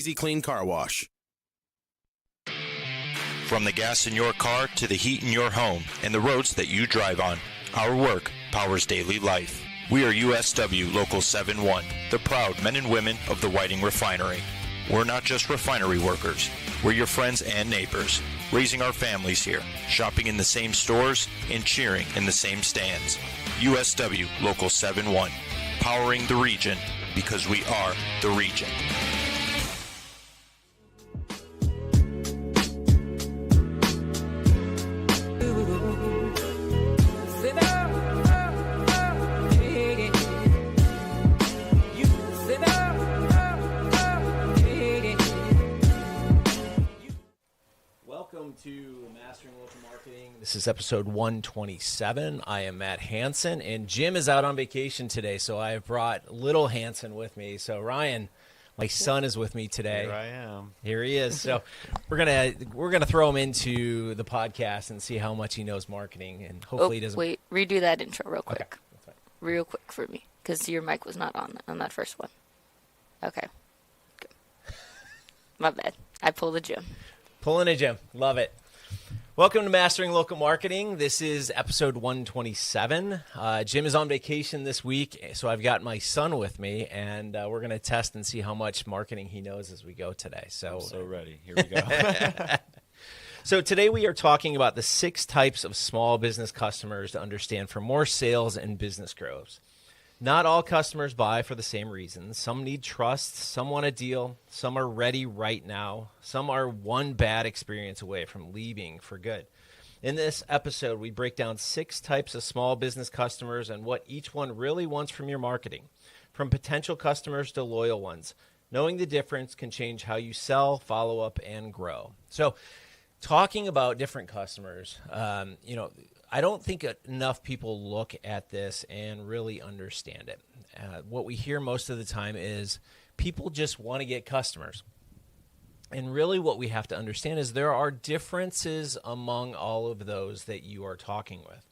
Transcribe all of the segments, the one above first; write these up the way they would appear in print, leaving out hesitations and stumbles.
Easy Clean Car Wash. From the gas in your car to the heat in your home and the roads that you drive on, our work powers daily life. We are USW Local 71, the proud men and women of the Whiting Refinery. We're not just refinery workers. We're your friends and neighbors, raising our families here, shopping in the same stores, and cheering in the same stands. USW Local 71, powering the region because we are the region. Welcome to Mastering Local Marketing. This is episode 127. I am Matt Hansen, and Jim is out on vacation today, so I have brought little Hansen with me. So Ryan, my son, is with me today. Here I am. Here he is. So we're gonna throw him into the podcast and see how much he knows marketing, and hopefully he doesn't. Wait, redo that intro real quick. Okay, that's fine. Real quick for me, because your mic was not on that first one. Okay. Good. My bad. I pulled a Jim. Pulling a Jim. Love it. Welcome to Mastering Local Marketing. This is episode 127. Jim is on vacation this week, so I've got my son with me, and we're going to test and see how much marketing he knows as we go today. I'm so ready. Here we go. So today we are talking about the 6 types of small business customers to understand for more sales and business growth. Not all customers buy for the same reasons. Some need trust, some want a deal, some are ready right now, some are one bad experience away from leaving for good. In this episode, we break down 6 types of small business customers and what each one really wants from your marketing, from potential customers to loyal ones. Knowing the difference can change how you sell, follow up, and grow. So talking about different customers, I don't think enough people look at this and really understand it. What we hear most of the time is people just want to get customers. And really what we have to understand is there are differences among all of those that you are talking with.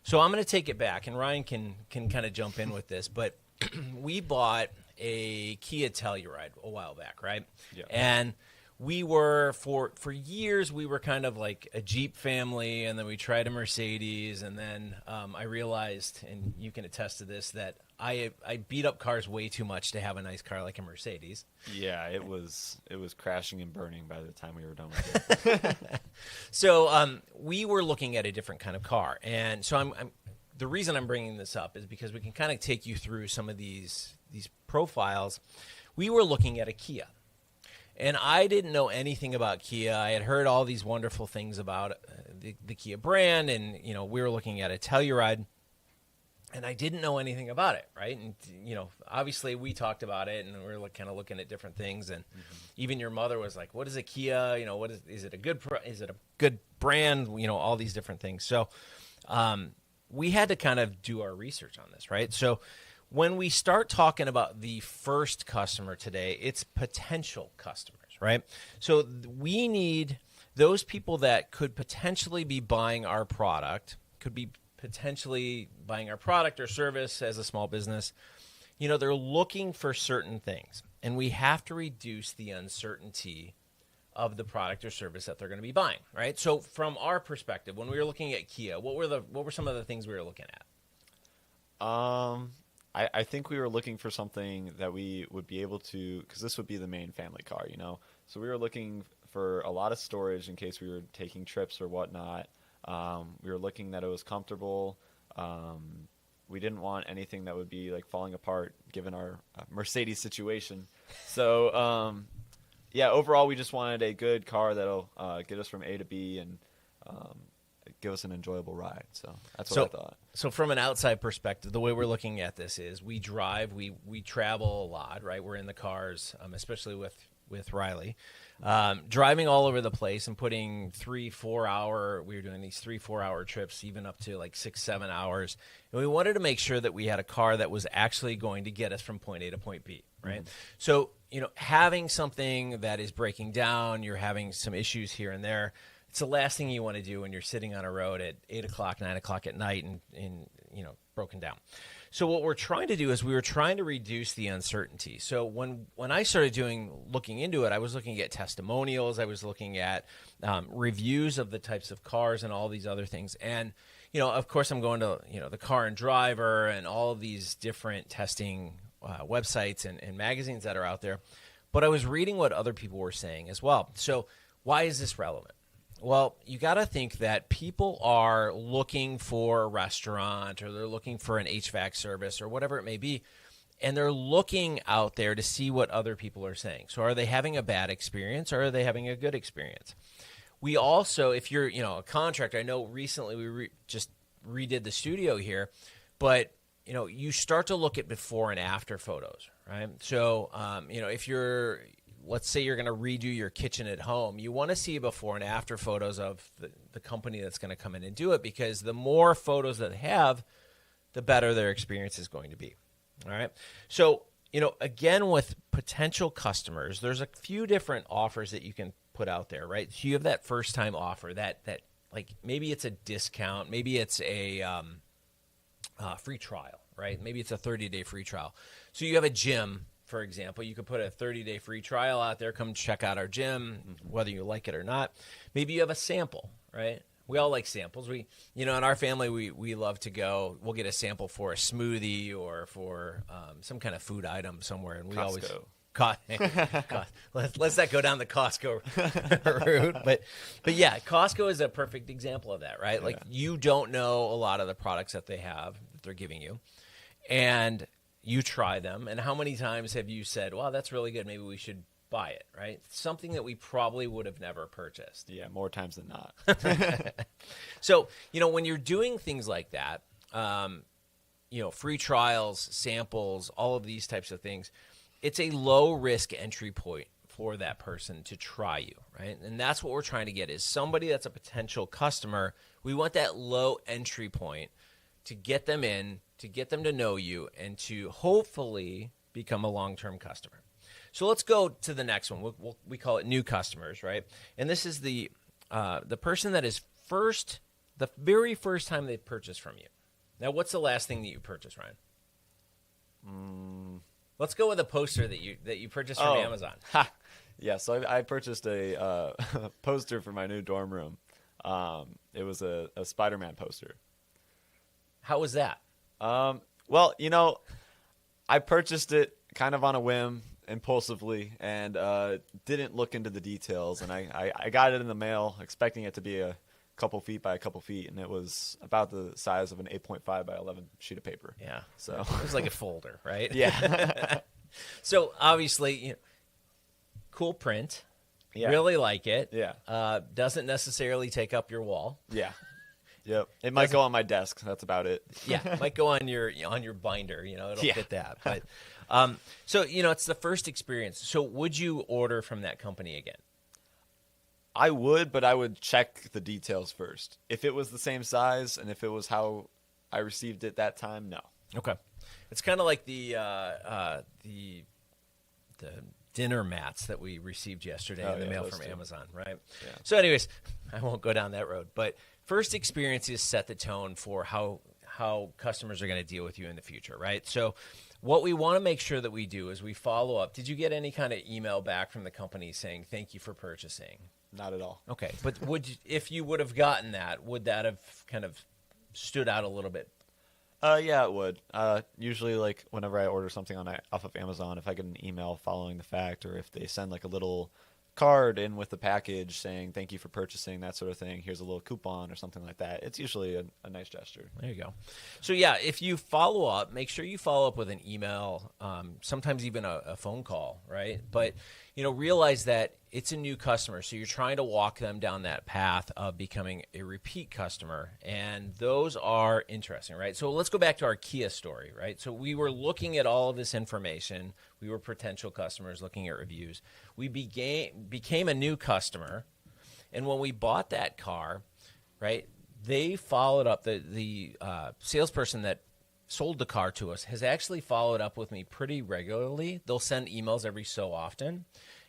So I'm going to take it back, and Ryan can kind of jump in with this, but we bought a Kia Telluride a while back, right? Yeah. And we were, for years, we were kind of like a Jeep family, and then we tried a Mercedes, and then I realized, and you can attest to this, that I beat up cars way too much to have a nice car like a Mercedes. Yeah, it was crashing and burning by the time we were done with it. So we were looking at a different kind of car, and so the reason I'm bringing this up is because we can kind of take you through some of these profiles. We were looking at a Kia. And I didn't know anything about Kia. I had heard all these wonderful things about the Kia brand, and we were looking at a Telluride, and I didn't know anything about it, right? And obviously we talked about it, and we were kind of looking at different things, and even your mother was like, "What is a Kia? What is it a good brand? All these different things." So we had to kind of do our research on this, right? So when we start talking about the first customer today, it's potential customers, right? So we need those people that could potentially be buying our product, could be potentially buying our product or service as a small business. They're looking for certain things, and we have to reduce the uncertainty of the product or service that they're going to be buying, right? So from our perspective, when we were looking at Kia, what were some of the things we were looking at? I think we were looking for something that we would be able to, because this would be the main family car, So we were looking for a lot of storage in case we were taking trips or whatnot. We were looking that it was comfortable. We didn't want anything that would be like falling apart given our Mercedes situation. So, overall, we just wanted a good car that'll get us from A to B and give us an enjoyable ride. So that's what I thought. So from an outside perspective, the way we're looking at this is we drive, we travel a lot, right? We're in the cars, especially with Riley, driving all over the place and putting 3-4 hour, we were doing these 3-4 hour trips, even up to like 6-7 hours. And we wanted to make sure that we had a car that was actually going to get us from point A to point B, right? Mm-hmm. So, having something that is breaking down, you're having some issues here and there, it's the last thing you want to do when you're sitting on a road at 8 o'clock, 9 o'clock at night and broken down. So what we're trying to do is we were trying to reduce the uncertainty. So when I started looking into it, I was looking at testimonials, I was looking at reviews of the types of cars and all these other things. And, of course, I'm going to, the Car and Driver and all of these different testing websites and magazines that are out there. But I was reading what other people were saying as well. So why is this relevant? Well, you got to think that people are looking for a restaurant or they're looking for an HVAC service or whatever it may be, and they're looking out there to see what other people are saying. So are they having a bad experience or are they having a good experience? We also, if you're a contractor, I know recently we just redid the studio here, but you start to look at before and after photos, right? So, if let's say you're going to redo your kitchen at home, you want to see before and after photos of the company that's going to come in and do it, because the more photos that they have, the better their experience is going to be. All right. So, again, with potential customers, there's a few different offers that you can put out there, right? So you have that first time offer that like maybe it's a discount, maybe it's a free trial, right? Maybe it's a 30-day free trial. So you have a gym, for example, you could put a 30-day free trial out there. Come check out our gym, whether you like it or not. Maybe you have a sample, right? We all like samples. In our family, we love to go. We'll get a sample for a smoothie or for some kind of food item somewhere, and we always. Let's not go down the Costco route, but yeah, Costco is a perfect example of that, right? Like you don't know a lot of the products that they have that they're giving you, and you try them, and how many times have you said, "Wow, that's really good. Maybe we should buy it," right? Something that we probably would have never purchased. Yeah, more times than not. So, when you're doing things like that, free trials, samples, all of these types of things, it's a low-risk entry point for that person to try you, right? And that's what we're trying to get is somebody that's a potential customer. We want that low entry point to get them in, to get them to know you, and to hopefully become a long-term customer. So let's go to the next one. We call it new customers, right? And this is the person that is the very first time they purchased from you. Now, what's the last thing that you purchased, Ryan? Let's go with a poster that you purchased from Amazon. Yeah, so I purchased a poster for my new dorm room. It was a Spider-Man poster. How was that? Well, I purchased it kind of on a whim, impulsively, and didn't look into the details. And I got it in the mail expecting it to be a couple feet by a couple feet, and it was about the size of an 8.5 by 11 sheet of paper. Yeah. So it was like a folder, right? Yeah. So obviously, cool print. Yeah. Really like it. Yeah. Doesn't necessarily take up your wall. Yeah. Yep. It might go on my desk. That's about it. Yeah. It might go on your binder. It'll fit that. But so it's the first experience. So would you order from that company again? I would, but I would check the details first. If it was the same size and if it was how I received it that time, no. Okay. It's kind of like the dinner mats that we received yesterday in the mail from Amazon, right? Yeah. So anyways, I won't go down that road. But first experiences set the tone for how customers are going to deal with you in the future, right? So what we want to make sure that we do is we follow up. Did you get any kind of email back from the company saying, thank you for purchasing? Not at all. Okay. But if you would have gotten that, would that have kind of stood out a little bit? Yeah, it would. Usually, like, whenever I order something off of Amazon, if I get an email following the fact, or if they send, like, a little card in with the package saying, thank you for purchasing, that sort of thing, here's a little coupon or something like that, it's usually a nice gesture. There you go. So, yeah, if you follow up, make sure you follow up with an email, sometimes even a phone call, right? But, realize that it's a new customer, so you're trying to walk them down that path of becoming a repeat customer, and those are interesting, right? So let's go back to our Kia story, right? So we were looking at all of this information. We were potential customers looking at reviews. We became a new customer, and when we bought that car, right, they followed up. The salesperson that sold the car to us has actually followed up with me pretty regularly. They'll send emails every so often.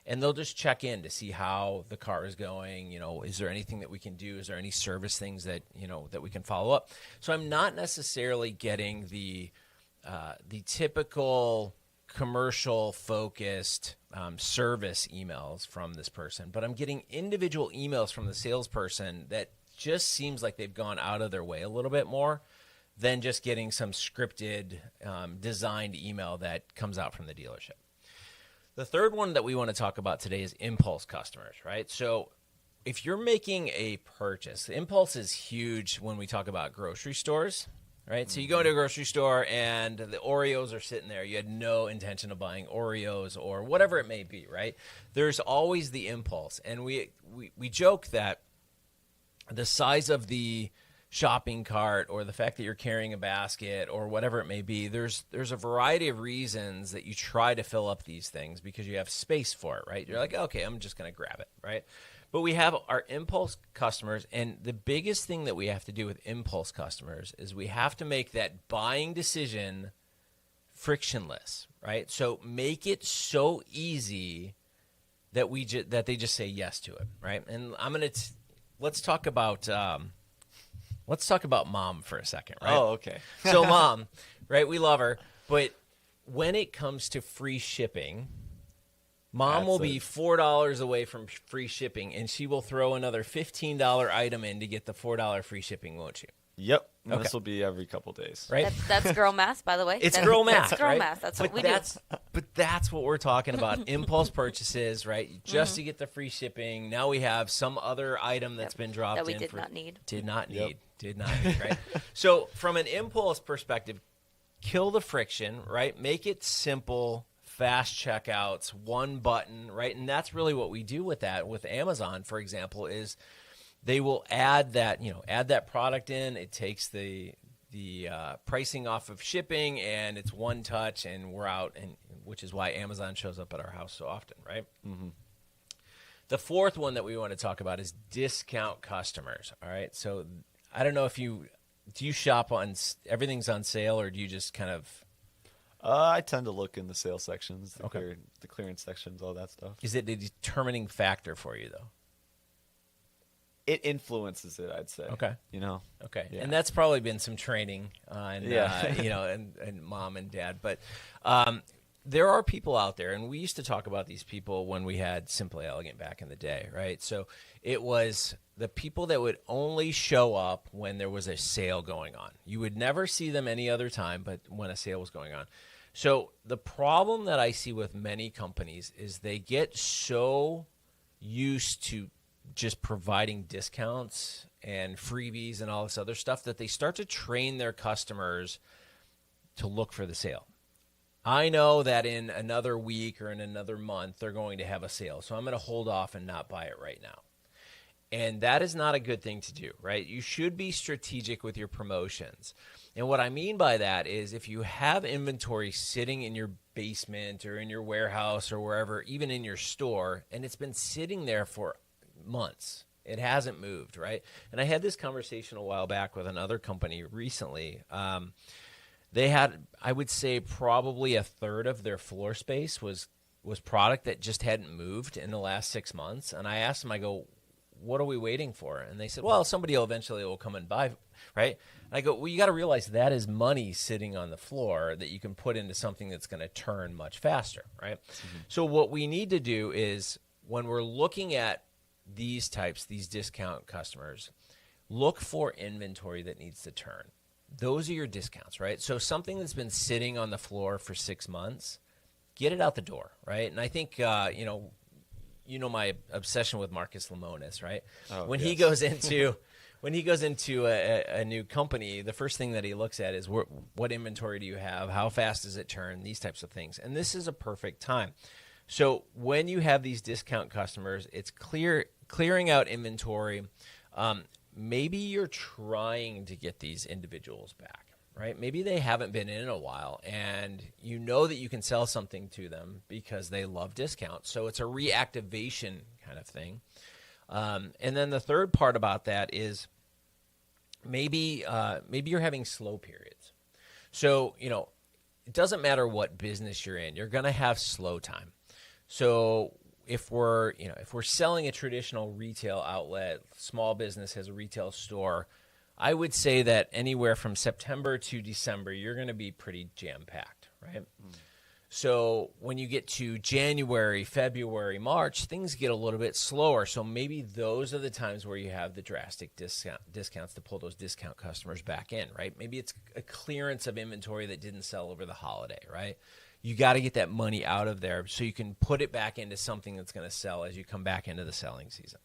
and they'll just check in to see how the car is going. Is there anything that we can do? Is there any service things that that we can follow up? So I'm not necessarily getting the typical commercial focused service emails from this person, but I'm getting individual emails from the salesperson that just seems like they've gone out of their way a little bit more than just getting some scripted designed email that comes out from the dealership. The third one that we want to talk about today is impulse customers, right? So if you're making a purchase, impulse is huge when we talk about grocery stores, right? So you go into a grocery store and the Oreos are sitting there. You had no intention of buying Oreos or whatever it may be, right? There's always the impulse. And we joke that the size of the shopping cart or the fact that you're carrying a basket or whatever it may be, there's a variety of reasons that you try to fill up these things because you have space for it, right? You're like, okay, I'm just going to grab it, right? But we have our impulse customers, and the biggest thing that we have to do with impulse customers is we have to make that buying decision frictionless, right? So make it so easy that that they just say yes to it, right? And let's talk about mom for a second, right? Oh, okay. So mom, right? We love her, but when it comes to free shipping, mom will be $4 away from free shipping, and she will throw another $15 item in to get the $4 free shipping, won't you? Yep. And Okay. this will be every couple days. Right? That's girl math, by the way. It's girl math. That's girl right? math. That's but what we do. But that's what we're talking about. Impulse purchases, right? Just to get the free shipping. Now we have some other item that's been dropped that we in did not need. Did not Yep. need. Did not need, right? So from an impulse perspective, kill the friction, right? Make it simple, fast checkouts, one button, right? And that's really what we do with that. With Amazon, for example, is they will add that product in. It takes the pricing off of shipping, and it's one touch, and we're out. And which is why Amazon shows up at our house so often, right? Mm-hmm. The fourth one that we want to talk about is discount customers. All right, so I don't know if do you shop on everything's on sale, or do you just kind of? I tend to look in the sales sections, Okay. the clearance sections, all that stuff. Is it a determining factor for you though? It influences it, I'd say. Okay. Okay, Yeah. and that's probably been some training on, Yeah. and mom and dad. But there are people out there, and we used to talk about these people when we had Simply Elegant back in the day, right? So it was the people that would only show up when there was a sale going on. You would never see them any other time, but when a sale was going on. So the problem that I see with many companies is they get so used to just providing discounts and freebies and all this other stuff that they start to train their customers to look for the sale. I know that in another week or in another month they're going to have a sale, so I'm going to hold off and not buy it right now. And that is not a good thing to do, right? You should be strategic with your promotions. And what I mean by that is if you have inventory sitting in your basement or in your warehouse or wherever, even in your store, and it's been sitting there for months, it hasn't moved, right? And I had this conversation a while back with another company recently. They had, I would say, probably a third of their floor space was product that just hadn't moved in the last 6 months. And I asked them, I go, what are we waiting for? And they said, well, somebody eventually will come and buy, right? And I go, well, you got to realize that is money sitting on the floor that you can put into something that's going to turn much faster, right? Mm-hmm. So what we need to do is when we're looking at these discount customers, look for inventory that needs to turn. Those are your discounts, right? So something that's been sitting on the floor for 6 months, get it out the door, right? And I think, my obsession with Marcus Lemonis, right? Oh, when yes. he goes into a new company, the first thing that he looks at is what inventory do you have? How fast does it turn? These types of things. And this is a perfect time. So when you have these discount customers, it's clearing out inventory. Maybe you're trying to get these individuals back, right? Maybe they haven't been in a while, and you know that you can sell something to them because they love discounts. So it's a reactivation kind of thing. And then the third part about that is maybe you're having slow periods. So, it doesn't matter what business you're in, you're going to have slow time. So if we're selling a traditional retail outlet, small business has a retail store, I would say that anywhere from September to December, you're going to be pretty jam-packed, right? So when you get to January, February, March, things get a little bit slower. So maybe those are the times where you have the drastic discounts to pull those discount customers back in, right? Maybe it's a clearance of inventory that didn't sell over the holiday, right? You got to get that money out of there so you can put it back into something that's going to sell as you come back into the selling season.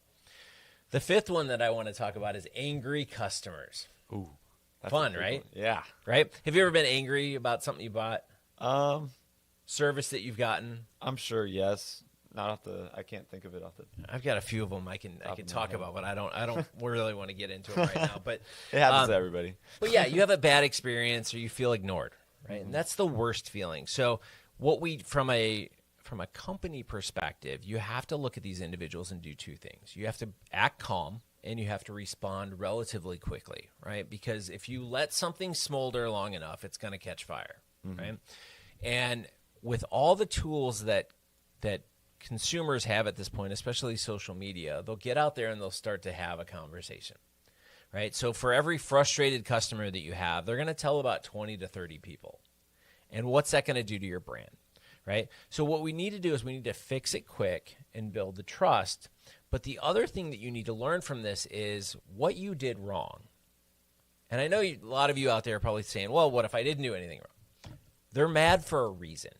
The fifth one that I want to talk about is angry customers. Ooh, that's fun, right? One. Yeah. Right? Have you ever been angry about something you bought? Service that you've gotten? I'm sure, yes. I can't think of it off the. I've got a few of them I can talk about, but I don't really want to get into them right now. But it happens to everybody. But yeah, you have a bad experience or you feel ignored, right? And that's the worst feeling. So from a company perspective, you have to look at these individuals and do two things. You have to act calm and you have to respond relatively quickly, right? Because if you let something smolder long enough, it's going to catch fire, right? And with all the tools that consumers have at this point, especially social media, they'll get out there and they'll start to have a conversation, right? So for every frustrated customer that you have, they're going to tell about 20 to 30 people. And what's that going to do to your brand, right? So what we need to do is we need to fix it quick and build the trust. But the other thing that you need to learn from this is what you did wrong. And I know a lot of you out there are probably saying, well, what if I didn't do anything wrong? They're mad for a reason.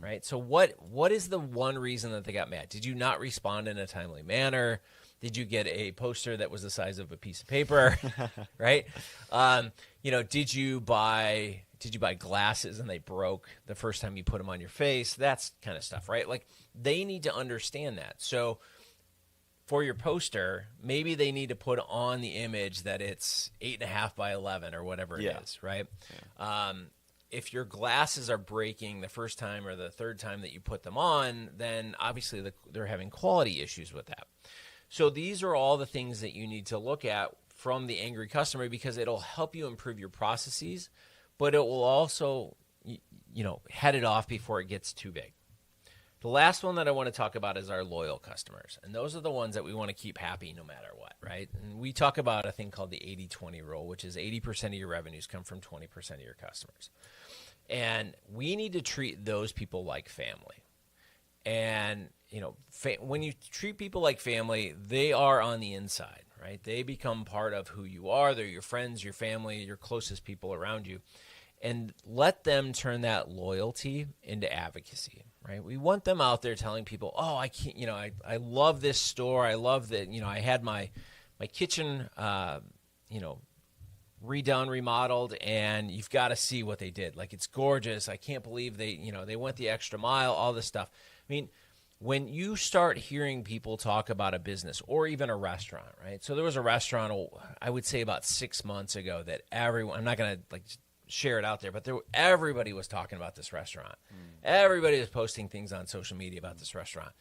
Right? So what is the one reason that they got mad? Did you not respond in a timely manner? Did you get a poster that was the size of a piece of paper? Right? Did you buy glasses and they broke the first time you put them on your face? That's kind of stuff, right? Like they need to understand that. So for your poster, maybe they need to put on the image that it's 8.5 by 11 or whatever it is, right? Yeah. If your glasses are breaking the first time or the third time that you put them on, then obviously they're having quality issues with that. So these are all the things that you need to look at from the angry customer because it'll help you improve your processes, but it will also, head it off before it gets too big. The last one that I want to talk about is our loyal customers. And those are the ones that we want to keep happy no matter what, right? And we talk about a thing called the 80-20 rule, which is 80% of your revenues come from 20% of your customers. And we need to treat those people like family. And, when you treat people like family, they are on the inside, right? They become part of who you are. They're your friends, your family, your closest people around you. And let them turn that loyalty into advocacy, right? We want them out there telling people, oh, I can't, I love this store. I love that, I had my kitchen, redone, remodeled, and you've got to see what they did. Like, it's gorgeous. I can't believe they went the extra mile, all this stuff. I mean, when you start hearing people talk about a business or even a restaurant, right? So there was a restaurant, I would say about 6 months ago that everyone, I'm not going to share it out there, but everybody was talking about this restaurant. Everybody was posting things on social media about this restaurant.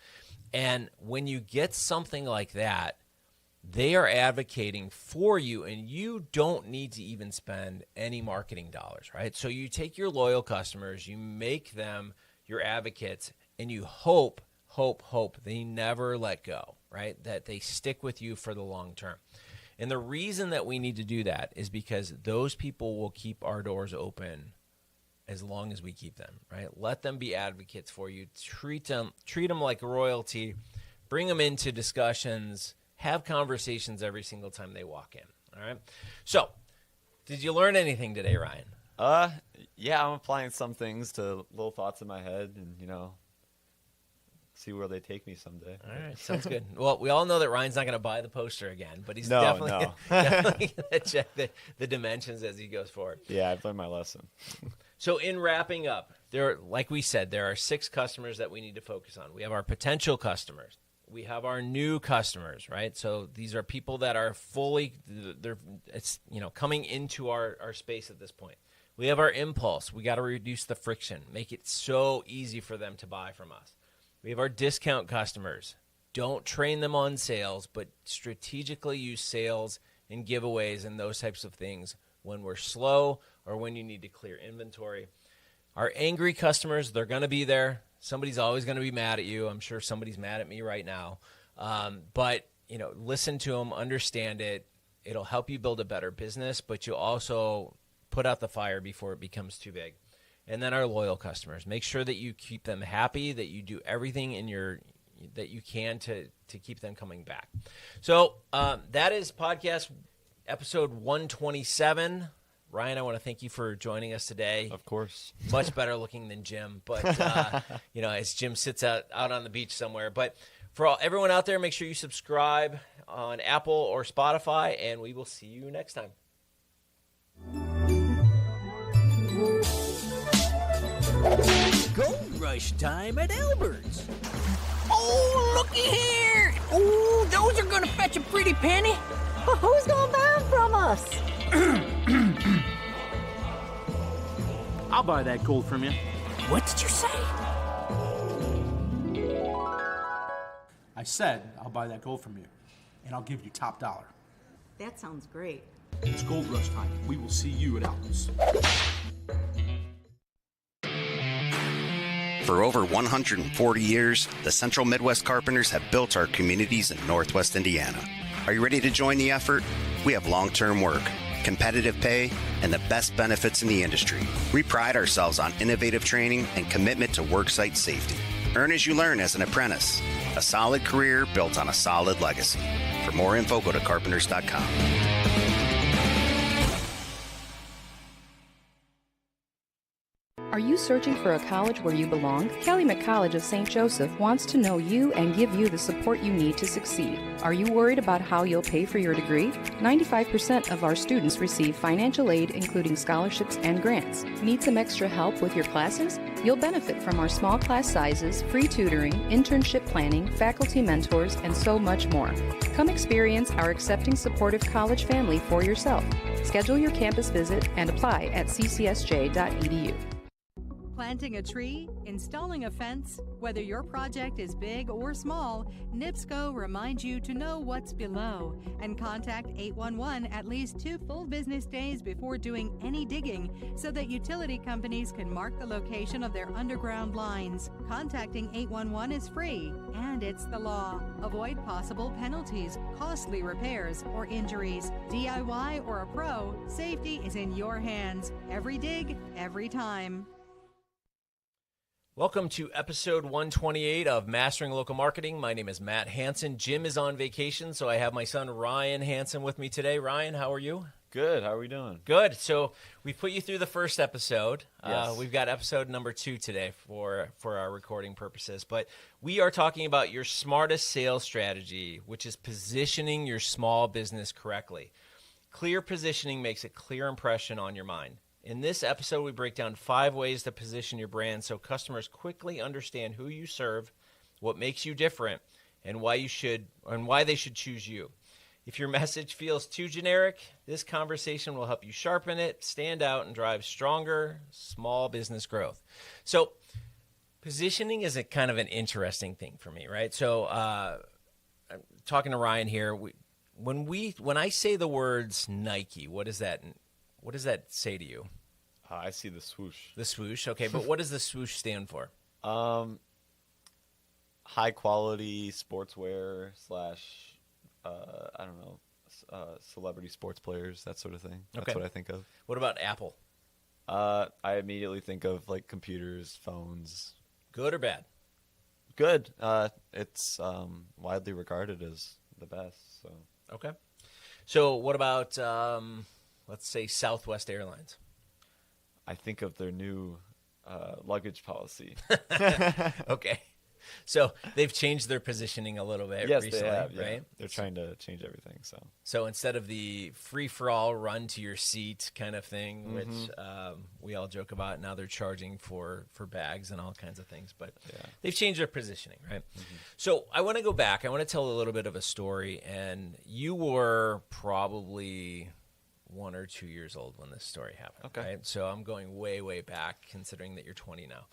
And when you get something like that, they are advocating for you, and you don't need to even spend any marketing dollars, right? So you take your loyal customers, you make them your advocates, and you hope they never let go, right? That they stick with you for the long term. And the reason that we need to do that is because those people will keep our doors open as long as we keep them, right? Let them be advocates for you. Treat them like royalty. Bring them into discussions. Have conversations every single time they walk in, all right? So, did you learn anything today, Ryan? Yeah, I'm applying some things to little thoughts in my head and, see where they take me someday. All right, sounds good. Well, we all know that Ryan's not going to buy the poster again, but he's No. definitely going to check the dimensions as he goes forward. Yeah, I've learned my lesson. So in wrapping up, like we said, there are 6 customers that we need to focus on. We have our potential customers. We have our new customers, right? So these are people that are coming into our space at this point. We have our impulse. We got to reduce the friction, make it so easy for them to buy from us. We have our discount customers. Don't train them on sales, but strategically use sales and giveaways and those types of things when we're slow or when you need to clear inventory. Our angry customers, they're going to be there. Somebody's always going to be mad at you. I'm sure somebody's mad at me right now. But, listen to them, understand it. It'll help you build a better business, but you also put out the fire before it becomes too big. And then our loyal customers, make sure that you keep them happy, that you do everything that you can to keep them coming back. So that is podcast episode 127. Ryan, I want to thank you for joining us today. Of course. Much better looking than Jim, but as Jim sits out on the beach somewhere. But for everyone out there, make sure you subscribe on Apple or Spotify, and we will see you next time. Gold rush time at Albert's. Oh, looky here! Oh, those are gonna fetch a pretty penny. But who's gonna buy them from us? I'll buy that gold from you. What did you say? I said I'll buy that gold from you, and I'll give you top dollar. That sounds great. It's gold rush time. We will see you at Albert's. For over 140 years, the Central Midwest Carpenters have built our communities in Northwest Indiana. Are you ready to join the effort? We have long-term work, competitive pay, and the best benefits in the industry. We pride ourselves on innovative training and commitment to worksite safety. Earn as you learn as an apprentice. A solid career built on a solid legacy. For more info, go to carpenters.com. Are you searching for a college where you belong? Calumet College of St. Joseph wants to know you and give you the support you need to succeed. Are you worried about how you'll pay for your degree? 95% of our students receive financial aid, including scholarships and grants. Need some extra help with your classes? You'll benefit from our small class sizes, free tutoring, internship planning, faculty mentors, and so much more. Come experience our accepting, supportive college family for yourself. Schedule your campus visit and apply at ccsj.edu. Planting a tree, installing a fence, whether your project is big or small, NIPSCO reminds you to know what's below and contact 811 at least 2 full business days before doing any digging so that utility companies can mark the location of their underground lines. Contacting 811 is free and it's the law. Avoid possible penalties, costly repairs, or injuries. DIY or a pro, safety is in your hands. Every dig, every time. Welcome to episode 128 of Mastering Local Marketing. My name is Matt Hansen. Jim is on vacation, so I have my son Ryan Hansen with me today. Ryan, how are you? Good. How are we doing? Good. So we put you through the first episode. Yes. We've got episode number 2 today for our recording purposes. But we are talking about your smartest sales strategy, which is positioning your small business correctly. Clear positioning makes a clear impression on your mind. In this episode, we break down 5 ways to position your brand so customers quickly understand who you serve, what makes you different, and why they should choose you. If your message feels too generic, this conversation will help you sharpen it, stand out, and drive stronger small business growth. So, positioning is a kind of an interesting thing for me, right? So, I'm talking to Ryan here. When I say the words Nike, what does that say to you? I see the swoosh. The swoosh, okay. But what does the swoosh stand for? High quality sportswear / celebrity sports players, that sort of thing. That's what I think of. What about Apple? I immediately think of like computers, phones. Good or bad? Good. It's widely regarded as the best. So okay. So what about let's say Southwest Airlines? I think of their new luggage policy. Okay. So they've changed their positioning a little bit recently, they have, yeah. right? They're trying to change everything. So instead of the free-for-all, run-to-your-seat kind of thing, which we all joke about, now they're charging for bags and all kinds of things. But they've changed their positioning, right? Mm-hmm. So I want to go back. I want to tell a little bit of a story. And you were probably 1 or 2 years old when this story happened. Okay. Right? So I'm going way, way back, considering that you're 20 now.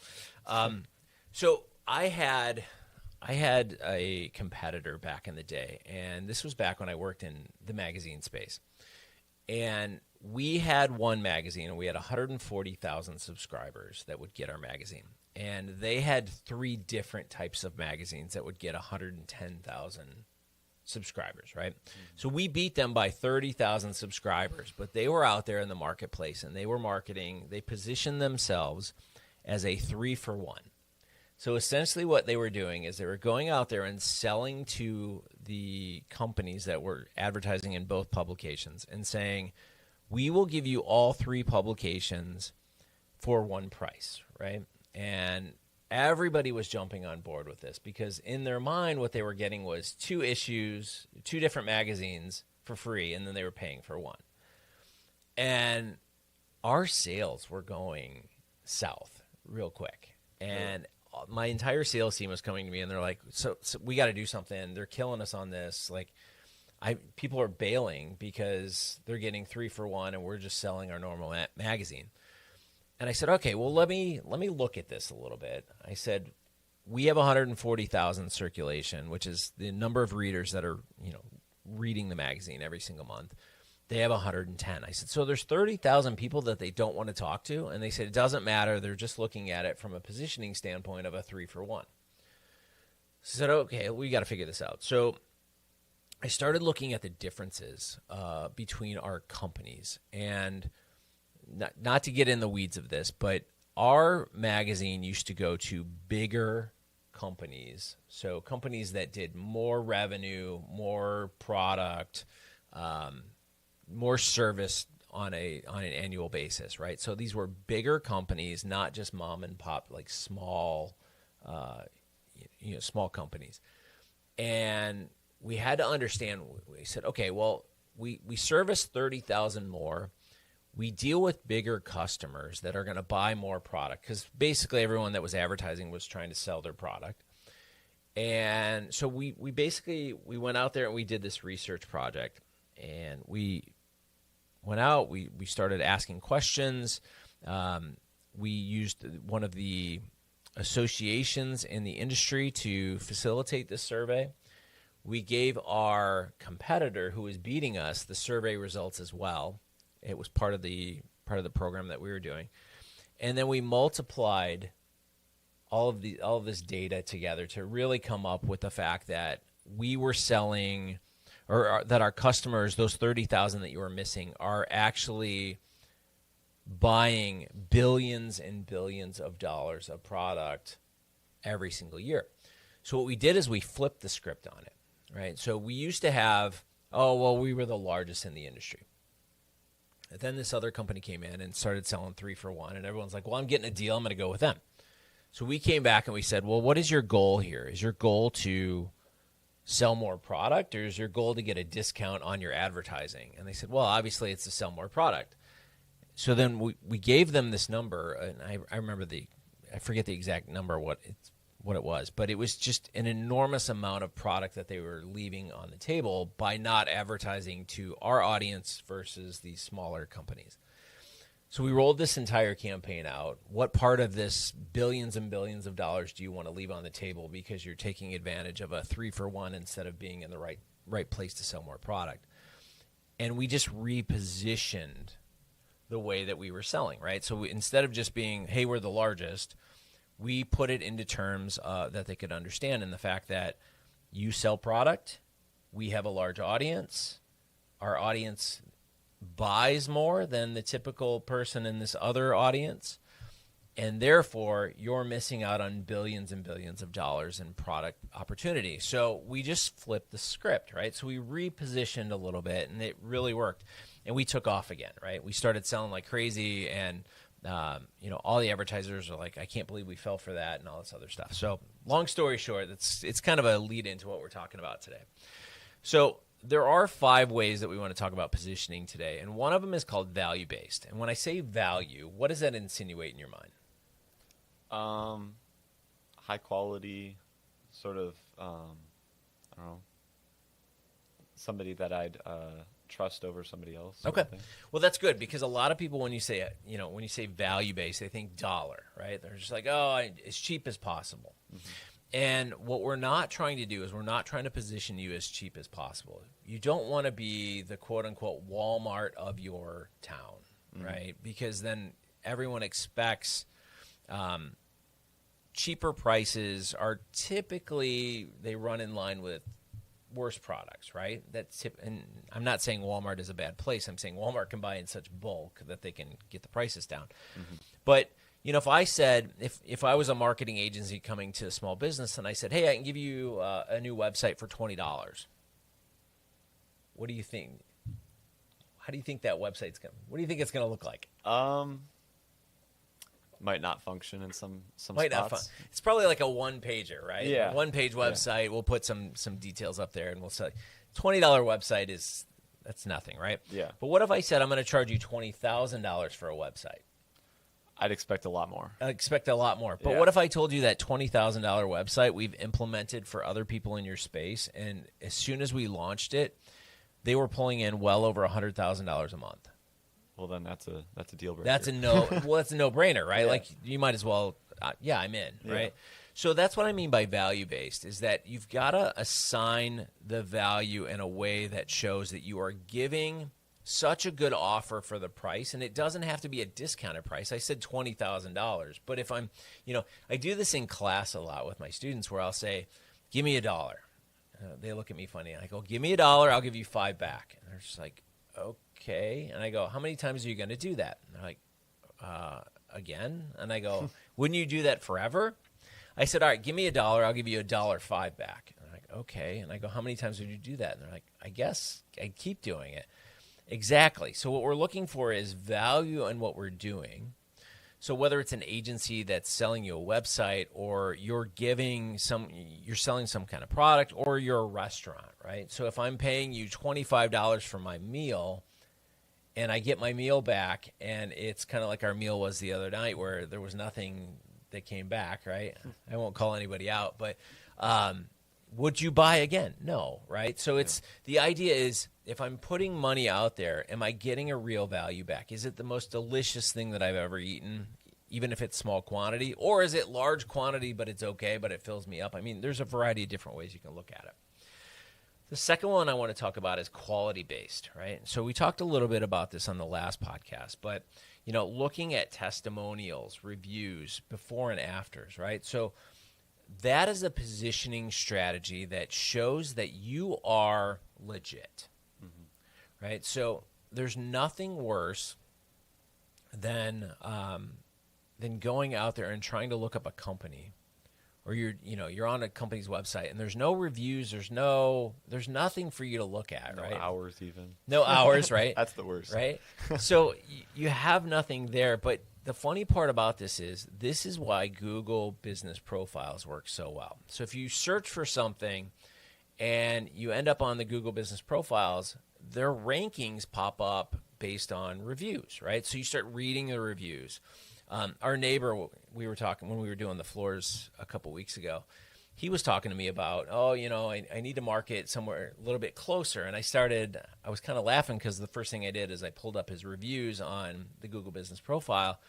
So I had a competitor back in the day, and this was back when I worked in the magazine space. And we had one magazine, and we had 140,000 subscribers that would get our magazine. and they had 3 different types of magazines that would get 110,000 subscribers, right? So we beat them by 30,000 subscribers, but they were out there in the marketplace and they were marketing. They positioned themselves as a 3-for-1. So essentially what they were doing is they were going out there and selling to the companies that were advertising in both publications and saying, we will give you all 3 publications for one price, right? And everybody was jumping on board with this because in their mind, what they were getting was 2 issues, 2 different magazines for free, and then they were paying for one. And our sales were going south real quick. And my entire sales team was coming to me, and they're like, so we got to do something. They're killing us on this. Like, people are bailing because they're getting 3-for-1, and we're just selling our normal magazine. And I said, okay, well, let me look at this a little bit. I said, we have 140,000 circulation, which is the number of readers that are, reading the magazine every single month. They have 110. I said, so there's 30,000 people that they don't want to talk to. And they said, it doesn't matter. They're just looking at it from a positioning standpoint of a 3-for-1. So I said, okay, we got to figure this out. So I started looking at the differences between our companies. And not to get in the weeds of this, but our magazine used to go to bigger companies. So companies that did more revenue, more product, more service on an annual basis, right? So these were bigger companies, not just mom and pop, like small, small companies. And we had to understand. We said, okay, well, we service 30,000 more. We deal with bigger customers that are going to buy more product because basically everyone that was advertising was trying to sell their product. And so we went out there and we did this research project, and we went out, we started asking questions. We used one of the associations in the industry to facilitate this survey. We gave our competitor who was beating us the survey results as well. It was part of the program that we were doing. And then we multiplied all of this data together to really come up with the fact that we were selling, or that our customers, those 30,000 that you were missing, are actually buying billions and billions of dollars of product every single year. So what we did is we flipped the script on it, right? So we used to have, we were the largest in the industry. And then this other company came in and started selling 3-for-1, and everyone's like, well, I'm getting a deal. I'm going to go with them. So we came back and we said, well, what is your goal here? Is your goal to sell more product, or is your goal to get a discount on your advertising? And they said, well, obviously it's to sell more product. So then we gave them this number, and I remember I forget the exact number, what it was, but it was just an enormous amount of product that they were leaving on the table by not advertising to our audience versus these smaller companies. So we rolled this entire campaign out. What part of this billions and billions of dollars do you want to leave on the table because you're taking advantage of a 3-for-1 instead of being in the right place to sell more product? And we just repositioned the way that we were selling, right? So instead of just being, hey, we're the largest, we put it into terms that they could understand, in the fact that you sell product, we have a large audience, our audience buys more than the typical person in this other audience, and therefore you're missing out on billions and billions of dollars in product opportunity. So we just flipped the script, right? So we repositioned a little bit, and it really worked. And we took off again, right? We started selling like crazy, and all the advertisers are like, I can't believe we fell for that, and all this other stuff. So long story short, it's kind of a lead into what we're talking about today. So there are 5 ways that we want to talk about positioning today, and one of them is called value-based. And when I say value, what does that insinuate in your mind? High quality, sort of, I don't know, somebody that I'd trust over somebody else. Okay. Well, that's good, because a lot of people, when you say value-based, they think dollar, right? They're just like, as cheap as possible. Mm-hmm. And what we're not trying to do is we're not trying to position you as cheap as possible. You don't want to be the quote-unquote Walmart of your town, right? Because then everyone expects cheaper prices are typically, they run in line with worse products, right? And I'm not saying Walmart is a bad place. I'm saying Walmart can buy in such bulk that they can get the prices down. But if I said, if I was a marketing agency coming to a small business and I said, hey, I can give you a new website for $20, what do you think? How do you think that website's going to, what do you think it's going to look like? Might not function in some Might spots. not It's probably like a one-pager, right? Yeah. A one-page website. Yeah. We'll put some details up there, and we'll say $20 website that's nothing, right? Yeah. But what if I said I'm going to charge you $20,000 for a website? I'd expect a lot more. I expect a lot more. But what if I told you that $20,000 website we've implemented for other people in your space, and as soon as we launched it, they were pulling in well over $100,000 a month? Well, then that's a deal breaker. That's a no-brainer, right? Yeah. Like, you might as well, I'm in, right? So that's what I mean by value-based, is that you've got to assign the value in a way that shows that you are giving such a good offer for the price, and it doesn't have to be a discounted price. I said $20,000, but if I'm, I do this in class a lot with my students where I'll say, give me $1. They look at me funny, and I go, give me $1, I'll give you $5 back. And they're just like, okay. And I go, how many times are you going to do that? And they're like, again? And I go, wouldn't you do that forever? I said, all right, give me $1, I'll give you $1.05 back. And they're like, okay. And I go, how many times would you do that? And they're like, I guess I'd keep doing it. Exactly. So what we're looking for is value in what we're doing. So whether it's an agency that's selling you a website, or you're selling some kind of product, or you're a restaurant, right? So if I'm paying you $25 for my meal, and I get my meal back, and it's kind of like our meal was the other night where there was nothing that came back, right? I won't call anybody out, but would you buy again? No, right? So the idea is, if I'm putting money out there, am I getting a real value back? Is it the most delicious thing that I've ever eaten, even if it's small quantity? Or is it large quantity, but it's okay, but it fills me up? I mean, there's a variety of different ways you can look at it. The second one I want to talk about is quality-based, right? So we talked a little bit about this on the last podcast, but, looking at testimonials, reviews, before and afters, right? So that is a positioning strategy that shows that you are legit. Right, so there's nothing worse than going out there and trying to look up a company, or you're on a company's website and there's no reviews, there's nothing for you to look at, right? No hours even. No hours, right? That's the worst, right? So you have nothing there. But the funny part about this is why Google Business Profiles work so well. So if you search for something and you end up on the Google Business Profiles, their rankings pop up based on reviews, right? So you start reading the reviews. Our neighbor, we were talking when we were doing the floors a couple weeks ago, he was talking to me about, I need to market somewhere a little bit closer. And I was kind of laughing because the first thing I did is I pulled up his reviews on the Google Business Profile,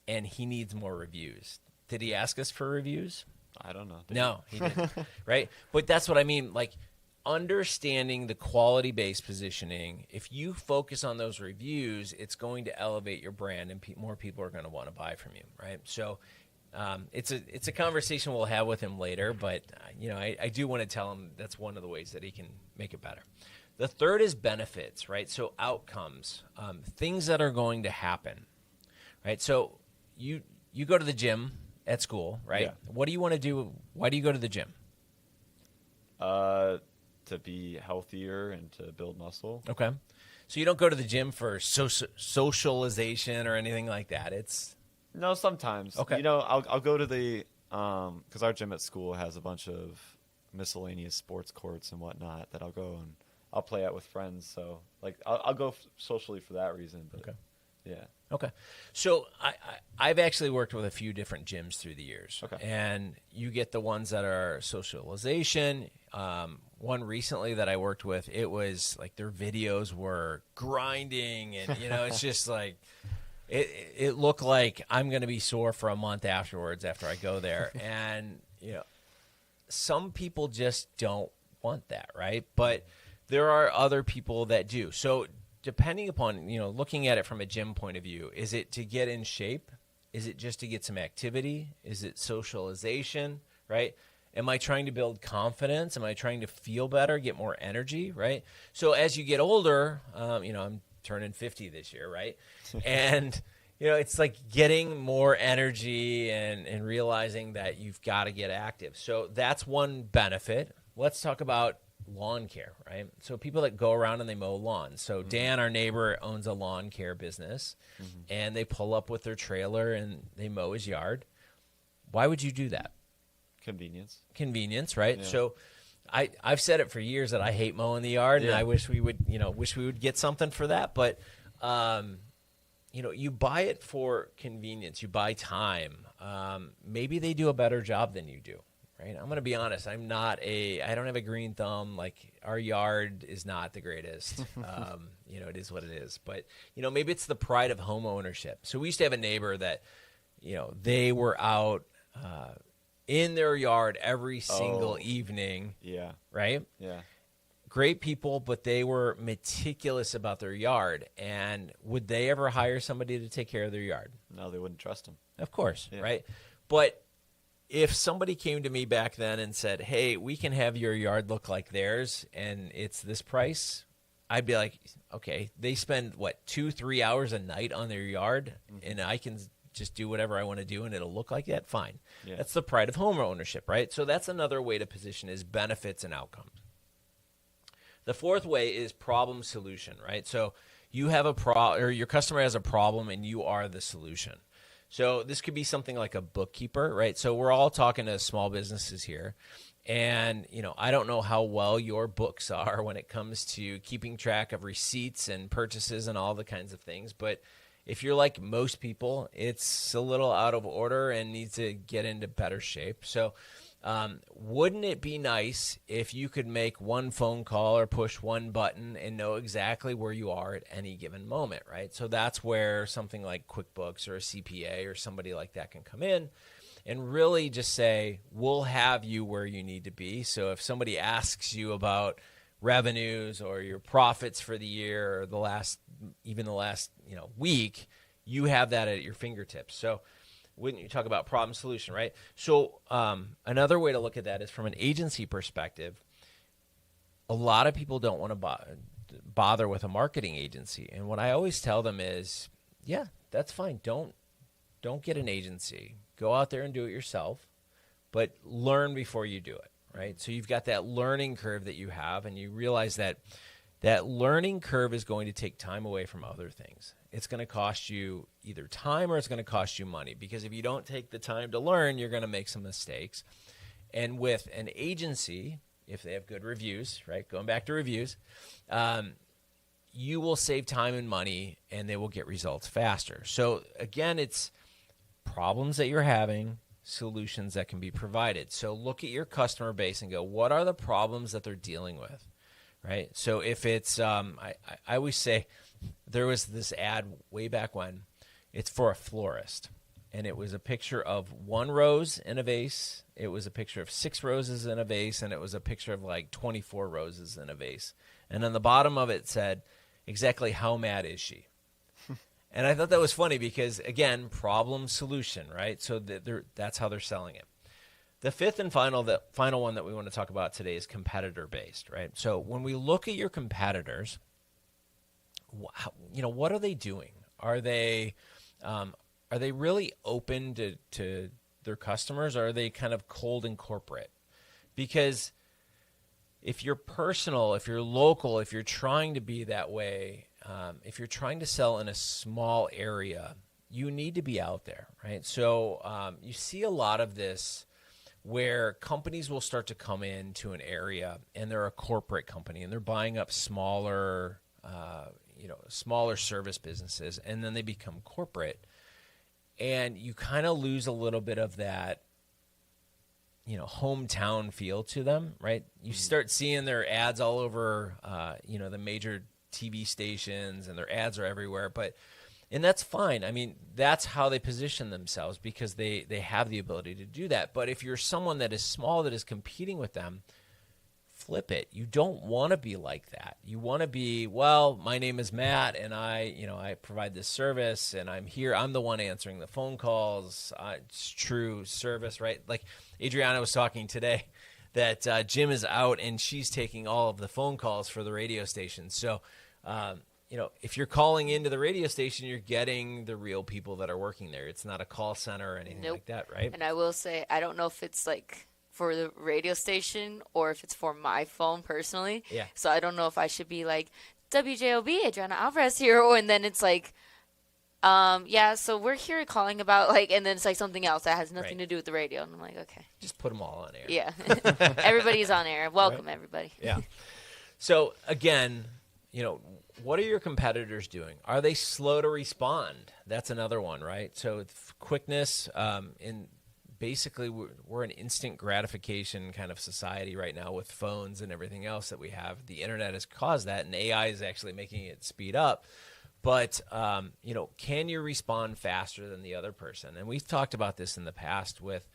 and he needs more reviews. Did he ask us for reviews? I don't know. No, he didn't, right? But that's what I mean, like, understanding the quality-based positioning. If you focus on those reviews, it's going to elevate your brand, and more people are going to want to buy from you, right? So it's a conversation we'll have with him later, but I do want to tell him that's one of the ways that he can make it better. The third is benefits, right? So outcomes, things that are going to happen, right? So you go to the gym at school, right? Yeah. What do you want to do? Why do you go to the gym? To be healthier and to build muscle. Okay. So you don't go to the gym for socialization or anything like that. No, sometimes. Okay. I'll go to the because our gym at school has a bunch of miscellaneous sports courts and whatnot that I'll go and I'll play at with friends. So I'll go socially for that reason. But, okay. Yeah. Okay. So I've actually worked with a few different gyms through the years. Okay. And you get the ones that are socialization. One recently that I worked with, it was like their videos were grinding, and it's just like it looked like I'm going to be sore for a month afterwards after I go there. And some people just don't want that, right? But there are other people that do. So depending upon, looking at it from a gym point of view, is it to get in shape? Is it just to get some activity? Is it socialization, right? Am I trying to build confidence? Am I trying to feel better, get more energy, right? So as you get older, I'm turning 50 this year, right? And, it's like getting more energy and realizing that you've got to get active. So that's one benefit. Let's talk about lawn care, right? So people that go around and they mow lawns. So Dan, our neighbor, owns a lawn care business, and they pull up with their trailer and they mow his yard. Why would you do that? Convenience, right? Yeah. So I've said it for years that I hate mowing the yard, and I wish we would get something for that. But, you buy it for convenience. You buy time. Maybe they do a better job than you do, right? I'm going to be honest. I don't have a green thumb. Like, our yard is not the greatest. It is what it is. But, maybe it's the pride of home ownership. So we used to have a neighbor that, they were out in their yard every single evening. Yeah. Right? Yeah. Great people, but they were meticulous about their yard. And would they ever hire somebody to take care of their yard? No, they wouldn't trust them. Of course, right? But if somebody came to me back then and said, hey, we can have your yard look like theirs and it's this price, I'd be like, okay, they spend, 2-3 hours a night on their yard, and I can just do whatever I want to do and it'll look like that? Fine. Yeah. That's the pride of home ownership, right? So that's another way to position is benefits and outcomes. The fourth way is problem solution, right? So you have or your customer has a problem and you are the solution. So this could be something like a bookkeeper, right? So we're all talking to small businesses here. And, I don't know how well your books are when it comes to keeping track of receipts and purchases and all the kinds of things. But if you're like most people, it's a little out of order and needs to get into better shape. So wouldn't it be nice if you could make one phone call or push one button and know exactly where you are at any given moment, right? So that's where something like QuickBooks or a CPA or somebody like that can come in and really just say, we'll have you where you need to be. So if somebody asks you about revenues or your profits for the year or the last week, you have that at your fingertips. So wouldn't you talk about problem solution, right? So another way to look at that is from an agency perspective. A lot of people don't want to bother with a marketing agency, and what I always tell them is, yeah, that's fine. Don't get an agency. Go out there and do it yourself, but learn before you do it, right? So you've got that learning curve that you have, and you realize that learning curve is going to take time away from other things. It's going to cost you either time or it's going to cost you money, because if you don't take the time to learn, you're going to make some mistakes. And with an agency, if they have good reviews, right, going back to reviews, you will save time and money and they will get results faster. So again, it's problems that you're having, solutions that can be provided. So look at your customer base and go, what are the problems that they're dealing with? Right. So if it's, I always say there was this ad way back when. It's for a florist, and it was a picture of one rose in a vase. It was a picture of 6 roses in a vase, and it was a picture of like 24 roses in a vase. And on the bottom of it said, exactly how mad is she? And I thought that was funny because, again, problem solution, right? So that's how they're selling it. The fifth and final one that we want to talk about today is competitor-based, right? So when we look at your competitors, what are they doing? Are they really open to their customers, or are they kind of cold and corporate? Because if you're personal, if you're local, if you're trying to be that way, if you're trying to sell in a small area, you need to be out there, right? So you see a lot of this where companies will start to come into an area and they're a corporate company and they're buying up smaller service businesses, and then they become corporate, and you kind of lose a little bit of that, hometown feel to them, right? You start seeing their ads all over, the major TV stations, and their ads are everywhere, and that's fine. I mean, that's how they position themselves because they have the ability to do that. But if you're someone that is small that is competing with them, flip it. You don't want to be like that. You want to be, well, my name is Matt, and I provide this service, and I'm here. I'm the one answering the phone calls. It's true service, right? Like Adriana was talking today that Jim is out, and she's taking all of the phone calls for the radio station. So, if you're calling into the radio station, you're getting the real people that are working there. It's not a call center or anything like that, right? And I will say, I don't know if it's like for the radio station or if it's for my phone personally. Yeah. So I don't know if I should be like, WJOB, Adriana Alvarez here, and then it's like, so we're here calling about, like, and then it's like something else that has nothing to do with the radio. And I'm like, okay. Just put them all on air. Yeah. Everybody's on air. Welcome, everybody. Yeah. So, again, what are your competitors doing? Are they slow to respond? That's another one, right? So quickness, basically we're an instant gratification kind of society right now with phones and everything else that we have. The internet has caused that, and AI is actually making it speed up. But, can you respond faster than the other person? And we've talked about this in the past with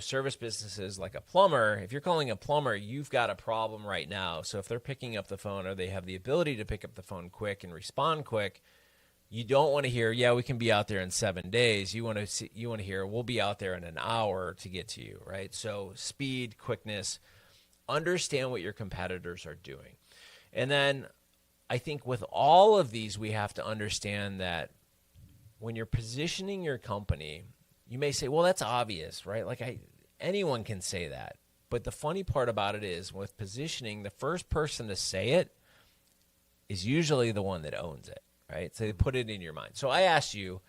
service businesses like a plumber. If you're calling a plumber, you've got a problem right now. So if they're picking up the phone or they have the ability to pick up the phone quick and respond quick, you don't want to hear, we can be out there in 7 days. You want to hear, we'll be out there in an hour to get to you, right? So speed, quickness, understand what your competitors are doing. And then I think with all of these, we have to understand that when you're positioning your company, you may say, well, that's obvious, right? Like anyone can say that. But the funny part about it is with positioning, the first person to say it is usually the one that owns it, right? So they put it in your mind. So I asked you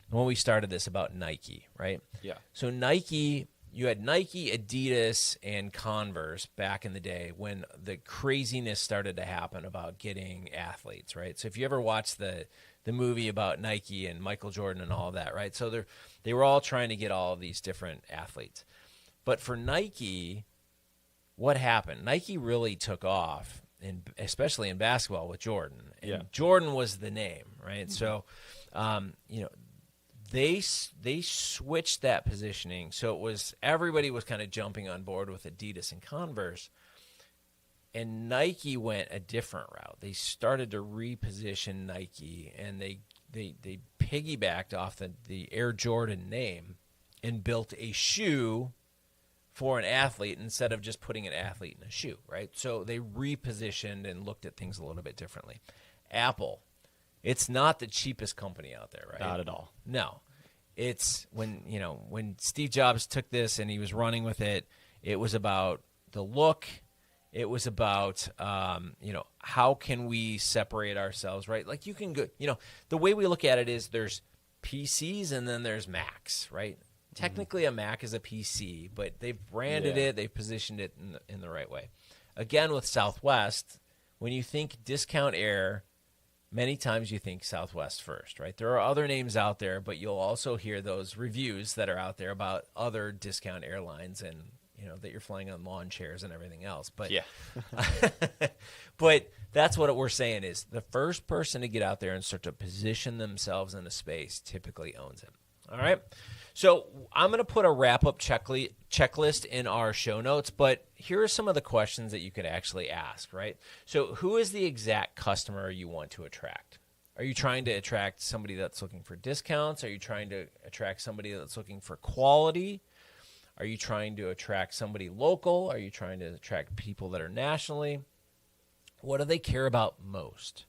when we started this about Nike, right? Yeah. So Nike, you had Nike, Adidas, and Converse back in the day when the craziness started to happen about getting athletes, right? So if you ever watched the movie about Nike and Michael Jordan and all of that, right? So they were all trying to get all of these different athletes. But for Nike, what happened? Nike really took off, especially in basketball with Jordan. And Jordan was the name, right? Mm-hmm. So, they switched that positioning. So it was everybody was kind of jumping on board with Adidas and Converse. And Nike went a different route. They started to reposition Nike, and they piggybacked off the Air Jordan name and built a shoe for an athlete instead of just putting an athlete in a shoe, right? So they repositioned and looked at things a little bit differently. Apple, it's not the cheapest company out there, right? Not at all. No. It's when Steve Jobs took this and he was running with it, it was about the look. It was about, how can we separate ourselves, right? Like you can go, the way we look at it is there's PCs and then there's Macs, right? Technically a Mac is a PC, but they've branded it, they've positioned it in the right way. Again, with Southwest, when you think discount air, many times you think Southwest first, right? There are other names out there, but you'll also hear those reviews that are out there about other discount airlines and that you're flying on lawn chairs and everything else. But but that's what we're saying is the first person to get out there and start to position themselves in a space typically owns it. All right. So I'm going to put a wrap-up checklist in our show notes, but here are some of the questions that you could actually ask, right? So who is the exact customer you want to attract? Are you trying to attract somebody that's looking for discounts? Are you trying to attract somebody that's looking for quality? Are you trying to attract somebody local? Are you trying to attract people that are nationally? What do they care about most?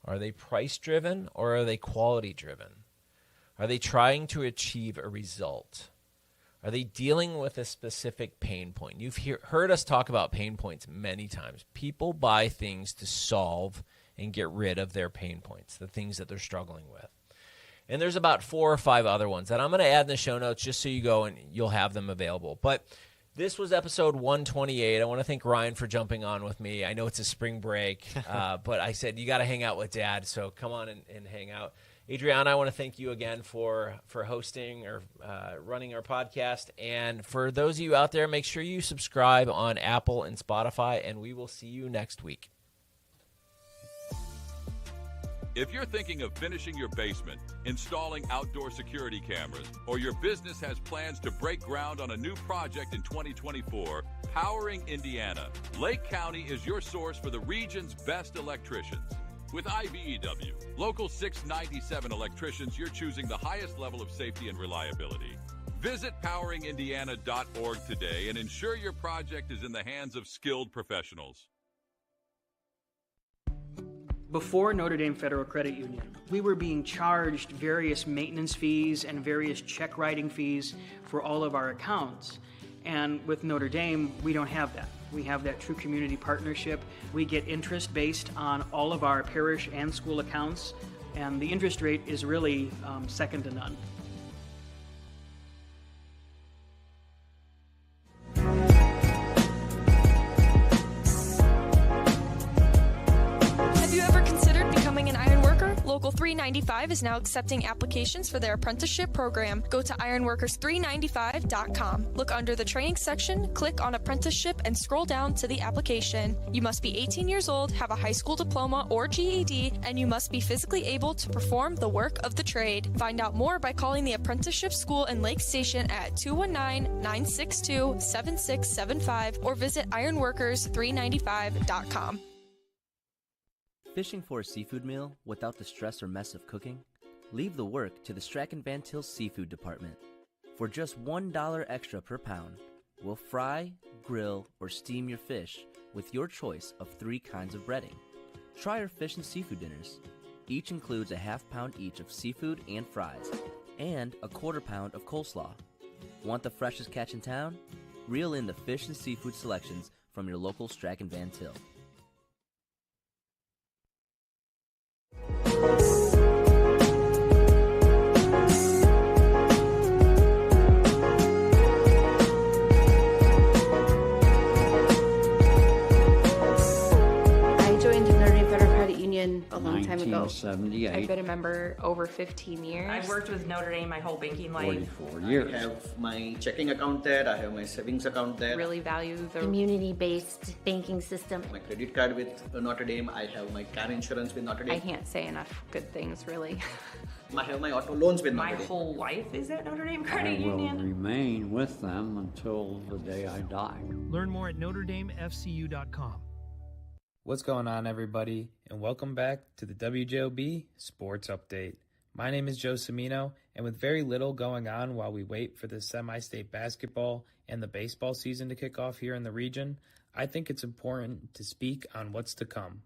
Are they price-driven or are they quality-driven? Are they trying to achieve a result? Are they dealing with a specific pain point? You've heard us talk about pain points many times. People buy things to solve and get rid of their pain points, the things that they're struggling with. And there's about 4 or 5 other ones that I'm going to add in the show notes just so you go and you'll have them available. But this was episode 128. I want to thank Ryan for jumping on with me. I know it's a spring break, but I said you got to hang out with Dad, so come on and hang out. Adriana, I want to thank you again for hosting or running our podcast. And for those of you out there, make sure you subscribe on Apple and Spotify, and we will see you next week. If you're thinking of finishing your basement, installing outdoor security cameras, or your business has plans to break ground on a new project in 2024, Powering Indiana, Lake County is your source for the region's best electricians. With IBEW, Local 697 electricians, you're choosing the highest level of safety and reliability. Visit poweringindiana.org today and ensure your project is in the hands of skilled professionals. Before Notre Dame Federal Credit Union, we were being charged various maintenance fees and various check writing fees for all of our accounts. And with Notre Dame, we don't have that. We have that true community partnership. We get interest based on all of our parish and school accounts, and the interest rate is really second to none. Have you ever considered becoming an iron worker? Local 395 is now accepting applications for their apprenticeship program. Go to ironworkers395.com. Look under the training section, click on apprenticeship, and scroll down to the application. You must be 18 years old, have a high school diploma or GED, and you must be physically able to perform the work of the trade. Find out more by calling the apprenticeship school in Lake Station at 219-962-7675 or visit ironworkers395.com. Fishing for a seafood meal without the stress or mess of cooking? Leave the work to the Strachan Van Til Seafood Department. For just $1 extra per pound, we'll fry, grill, or steam your fish with your choice of 3 kinds of breading. Try our fish and seafood dinners. Each includes a ½ pound each of seafood and fries, and a ¼ pound of coleslaw. Want the freshest catch in town? Reel in the fish and seafood selections from your local Strachan Van Til. A long time ago. 1978. I've been a member over 15 years. I've worked with Notre Dame my whole banking life. 44 years. I have my checking account there. I have my savings account there. Really value the community-based banking system. My credit card with Notre Dame. I have my car insurance with Notre Dame. I can't say enough good things, really. I have my auto loans with Notre Dame. My whole life is at Notre Dame Credit I will Union. remain with them until the day I die. Learn more at NotreDameFCU.com. What's going on, everybody, and welcome back to the WJOB Sports Update. My name is Joe Cimino, and with very little going on while we wait for the semi-state basketball and the baseball season to kick off here in the region, I think it's important to speak on what's to come.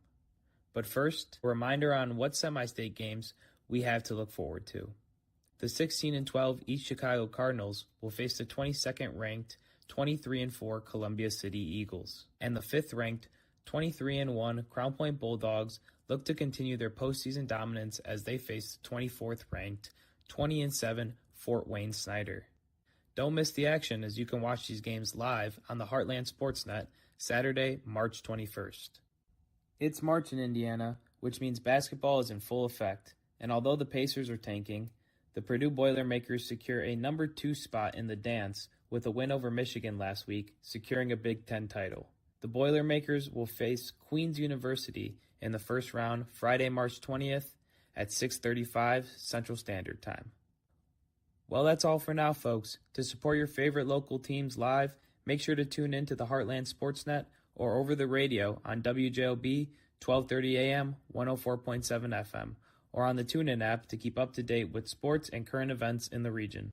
But first, a reminder on what semi-state games we have to look forward to. The 16-12 East Chicago Cardinals will face the 22nd-ranked 23-4 Columbia City Eagles, and the 5th-ranked 23-1 Crown Point Bulldogs look to continue their postseason dominance as they face the 24th-ranked 20-7 Fort Wayne Snyder. Don't miss the action as you can watch these games live on the Heartland Sportsnet Saturday, March 21st. It's March in Indiana, which means basketball is in full effect, and although the Pacers are tanking, the Purdue Boilermakers secure a number 2 spot in the dance with a win over Michigan last week, securing a Big Ten title. The Boilermakers will face Queen's University in the first round Friday, March 20th at 6:35 Central Standard Time. Well, that's all for now, folks. To support your favorite local teams live, make sure to tune in to the Heartland Sportsnet or over the radio on WJOB 1230 AM, 104.7 FM, or on the TuneIn app to keep up to date with sports and current events in the region.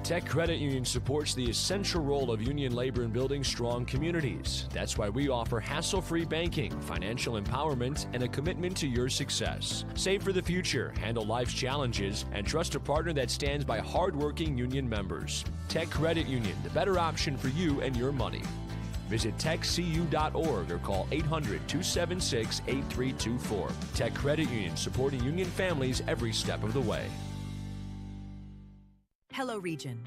Tech Credit Union supports the essential role of union labor in building strong communities. That's why we offer hassle-free banking, financial empowerment, and a commitment to your success. Save for the future, handle life's challenges, and trust a partner that stands by hardworking union members. Tech Credit Union, the better option for you and your money. Visit techcu.org or call 800-276-8324. Tech Credit Union, supporting union families every step of the way. Hello, Region.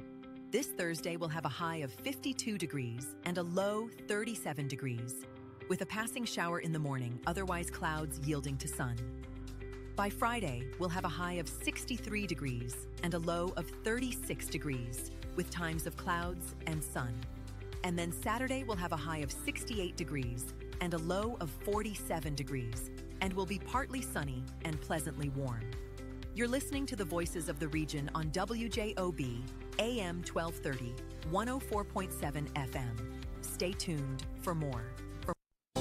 This Thursday we'll have a high of 52 degrees and a low 37 degrees, with a passing shower in the morning, otherwise clouds yielding to sun. By Friday, we'll have a high of 63 degrees and a low of 36 degrees, with times of clouds and sun. And then Saturday, we'll have a high of 68 degrees and a low of 47 degrees, and will be partly sunny and pleasantly warm. You're listening to the Voices of the Region on WJOB, AM 1230, 104.7 FM. Stay tuned for more.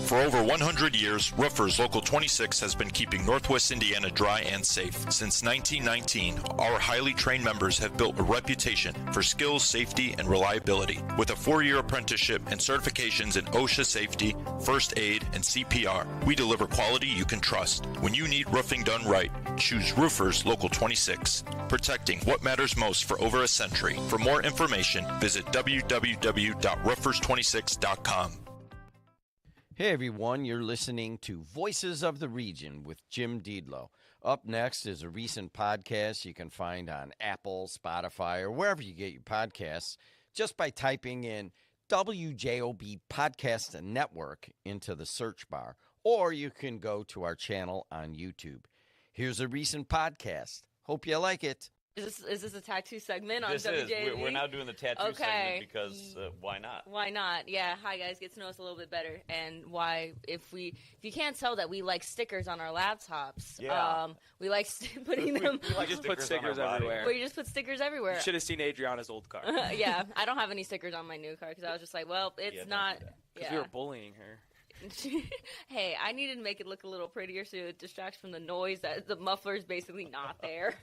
For over 100 years, Roofers Local 26 has been keeping Northwest Indiana dry and safe. Since 1919, our highly trained members have built a reputation for skills, safety, and reliability. With a 4-year apprenticeship and certifications in OSHA safety, first aid, and CPR, we deliver quality you can trust. When you need roofing done right, choose Roofers Local 26, protecting what matters most for over a century. For more information, visit www.roofers26.com. Hey everyone, you're listening to Voices of the Region with Jim Diedlow. Up next is a recent podcast you can find on Apple, Spotify, or wherever you get your podcasts just by typing in WJOB Podcast Network into the search bar, or you can go to our channel on YouTube. Here's a recent podcast. Hope you like it. Is this a tattoo segment on This WJOB? is. We're now doing the tattoo segment because why not? Why not? Yeah. Hi guys, get to know us a little bit better, and why if you can't tell that we like stickers on our laptops. Yeah. We like putting them. We like just put stickers on our body. everywhere. We just put stickers everywhere. You should have seen Adriana's old car. Yeah, I don't have any stickers on my new car because I was just like, well, it's not. Because Yeah. we were bullying her. Hey, I needed to make it look a little prettier so it distracts from the noise that the muffler is basically not there.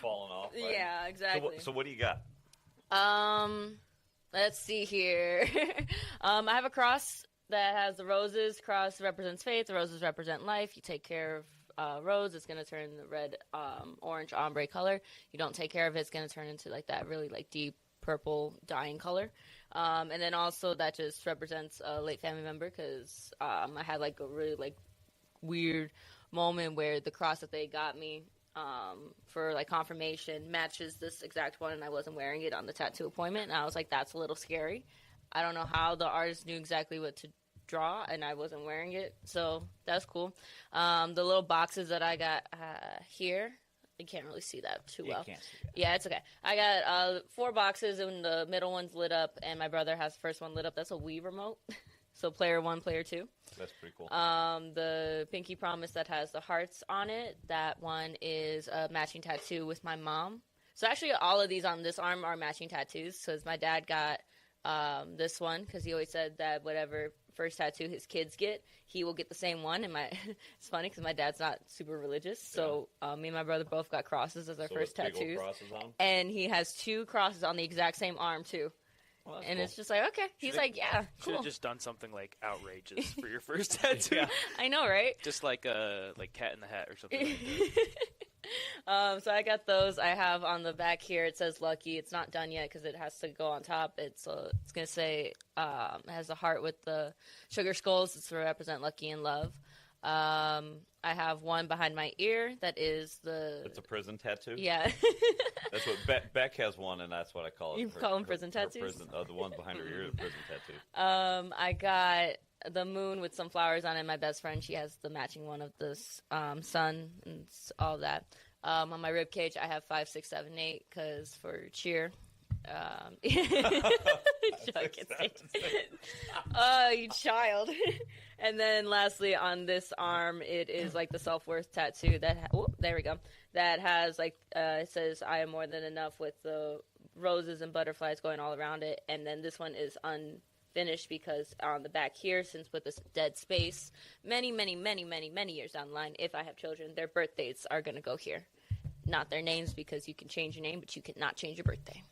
Falling off. Right? Yeah, exactly. So what do you got? Let's see here. I have a cross that has the roses. Cross represents faith. The roses represent life. You take care of rose, it's going to turn the red, orange ombre color. You don't take care of it, it's going to turn into like that really like deep purple dying color. And then also that just represents a late family member because I had like a really like weird moment where the cross that they got me for like confirmation matches this exact one, and I wasn't wearing it on the tattoo appointment, and I was like, that's a little scary. I don't know how the artist knew exactly what to draw, and I wasn't wearing it, so that's cool. The little boxes that I got here, you can't really see that too well. Can't see that. Yeah, it's okay. I got 4 boxes, and the middle one's lit up, and my brother has the first one lit up. That's a Wii remote. So player 1, player 2. That's pretty cool. The Pinky Promise that has the hearts on it, that one is a matching tattoo with my mom. So actually all of these on this arm are matching tattoos, because my dad got this one, because he always said that whatever first tattoo his kids get, he will get the same one. And it's funny because my dad's not super religious, so me and my brother both got crosses as our first big old tattoos. crosses on 'em? And he has 2 crosses on the exact same arm too. Well, and cool. it's just like, okay. He's like, yeah, Should cool. have just done something like outrageous for your first tattoo. Yeah. I know, right? Just like Cat in the Hat or something like that. So I got those. I have on the back here, it says Lucky. It's not done yet because it has to go on top. It's going to say, it has a heart with the sugar skulls. It's to represent lucky and love. I have one behind my ear that is It's a prison tattoo? Yeah. That's what Beck has one, and that's what I call it. You call them prison tattoos? The ones behind her ear, the prison tattoo. I got the moon with some flowers on it. My best friend, she has the matching one of this sun and all that. On my rib cage, I have 5, 6, 7, 8 because for cheer. Oh, you child. And then lastly, on this arm, it is like the self-worth tattoo there we go. That has like it says I am more than enough with the roses and butterflies going all around it. And then this one is unfinished because on the back here, since with this dead space, many years down the line, if I have children, their birth dates are going to go here. Not their names, because you can change your name, but you cannot change your birthday.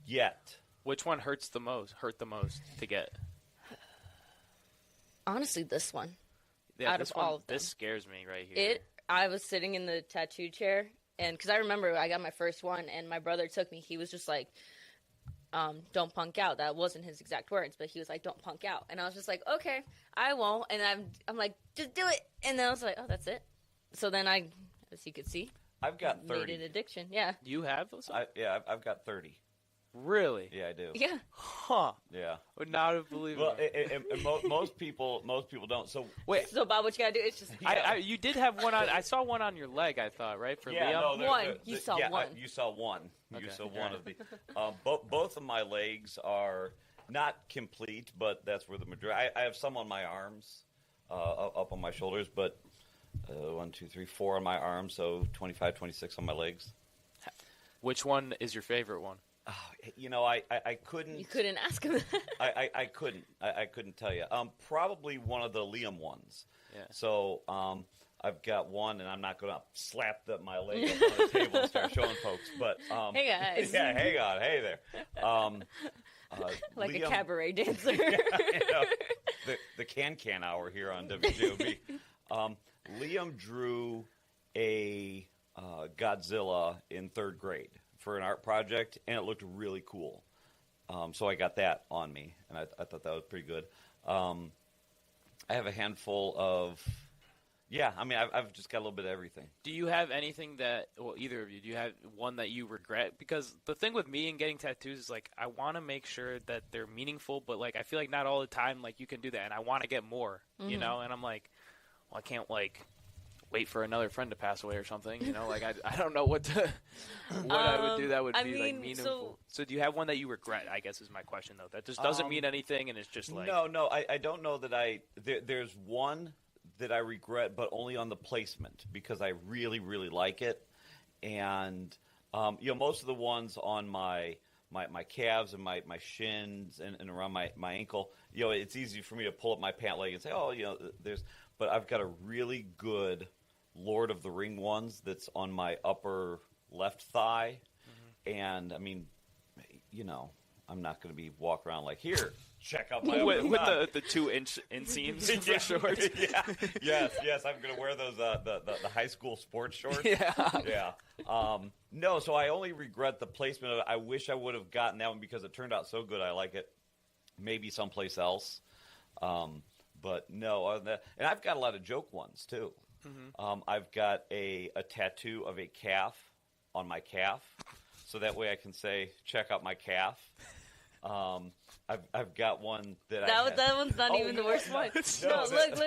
Yet. Which one hurt the most to get? Honestly, this one. Yeah, out this of one, all of them. this scares me right here. I was sitting in the tattoo chair, and because I remember I got my first one, and my brother took me. He was just like, don't punk out. That wasn't his exact words, but he was like, don't punk out. And I was just like, okay, I won't. And I'm like, just do it. And then I was like, oh, that's it. So then I, as you could see, I've got 30. made an addiction. Yeah. You have those? I've got 30. Really? Yeah, I do. Yeah. Huh. Yeah. Would not have believed it. Most people don't. So wait. So Bob, what you gotta do is just. You did have one on. I saw one on your leg. I thought, right, for Liam. No, you saw one. You saw one. Okay. You saw one of the. Both of my legs are not complete, but that's where the majority. I have some on my arms, up on my shoulders, but 1, 2, 3, 4 on my arm, so 25, 26 on my legs. Which one is your favorite one? I couldn't. You couldn't ask him. I couldn't. I couldn't tell you. Probably one of the Liam ones. Yeah. So I've got one, and I'm not going to slap my leg up on the table and start showing folks. But hey guys. Yeah, hang on, hey there. Like Liam, a cabaret dancer. the can hour here on WJOB. Liam drew a Godzilla in 3rd grade for an art project, and it looked really cool. So I got that on me, and I thought that was pretty good. I have a handful of, I've just got a little bit of everything. Do you have anything that, well, either of you, do you have one that you regret? Because the thing with me and getting tattoos is, like, I want to make sure that they're meaningful, but, like, I feel like not all the time, like, you can do that, and I want to get more, you know? And I'm like, well, I can't, like, wait for another friend to pass away or something, you know? Like, I don't know what I would do that would be, like, meaningful. So do you have one that you regret, I guess is my question, though? That just doesn't mean anything, and it's just like... No, I don't know that there's one that I regret, but only on the placement, because I really, really like it. And, most of the ones on my calves and my shins and around my ankle, it's easy for me to pull up my pant leg and say, but I've got a really good Lord of the Ring ones that's on my upper left thigh. Mm-hmm. And, I mean, I'm not going to be walking around like, here, check out my with the 2-inch inseams for shorts. Yeah. Yes, I'm going to wear those the high school sports shorts. Yeah. No, so I only regret the placement of it. I wish I would have gotten that one because it turned out so good. I like it. Maybe someplace else. But no, other than that, and I've got a lot of joke ones too. Mm-hmm. I've got a tattoo of a calf on my calf, so that way I can say, check out my calf. I've got one that one's not even the worst one. No,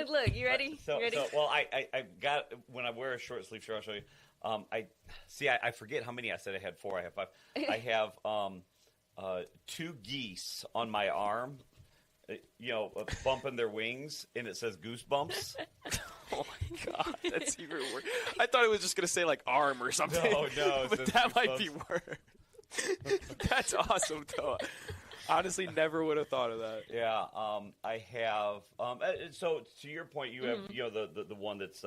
look. You ready? So I got, when I wear a short sleeve shirt, I'll show you. I forget how many I said I had 4. I have 5. I have 2 geese on my arm, bumping their wings, and it says goosebumps. Oh my God, that's even worse. I thought it was just gonna say like arm or something. No, but that might be worse. That's awesome, though. Honestly, never would have thought of that. Yeah, I have. So to your point, you have the one that's